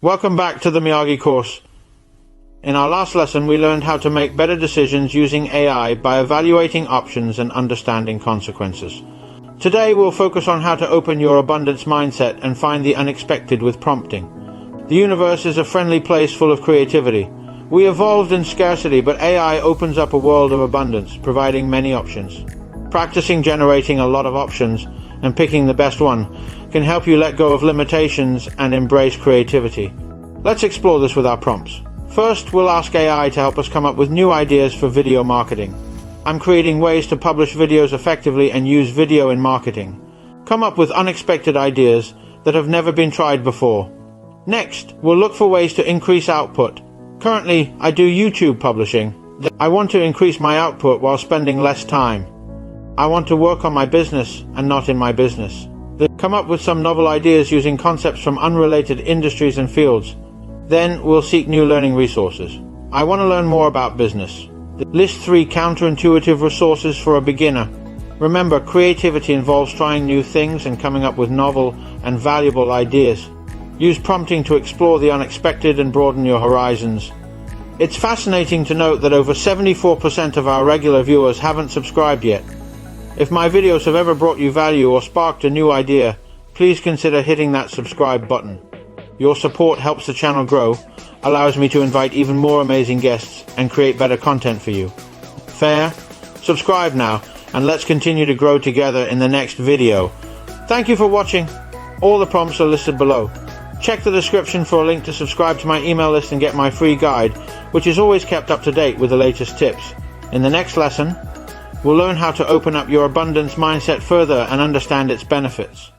Welcome back to the Miyagi course. In our last lesson, we learned how to make better decisions using AI by evaluating options and understanding consequences. Today, we'll focus on how to open your abundance mindset and find the unexpected with prompting. The universe is a friendly place full of creativity. We evolved in scarcity, but AI opens up a world of abundance, providing many options. Practicing generating a lot of options and picking the best one can help you let go of limitations and embrace creativity. Let's explore this with our prompts. First, we'll ask AI to help us come up with new ideas for video marketing. I'm creating ways to publish videos effectively and use video in marketing. Come up with unexpected ideas that have never been tried before. Next, we'll look for ways to increase output. Currently, I do YouTube publishing. I want to increase my output while spending less time. I want to work on my business and not in my business. Come up with some novel ideas using concepts from unrelated industries and fields. Then we'll seek new learning resources. I want to learn more about business. List 3 counterintuitive resources for a beginner. Remember, creativity involves trying new things and coming up with novel and valuable ideas. Use prompting to explore the unexpected and broaden your horizons. It's fascinating to note that over 74% of our regular viewers haven't subscribed yet. If my videos have ever brought you value or sparked a new idea, please consider hitting that subscribe button. Your support helps the channel grow, allows me to invite even more amazing guests, and create better content for you. Fair? Subscribe now, and let's continue to grow together in the next video. Thank you for watching. All the prompts are listed below. Check the description for a link to subscribe to my email list and get my free guide, which is always kept up to date with the latest tips. In the next lesson, we'll learn how to open up your abundance mindset further and understand its benefits.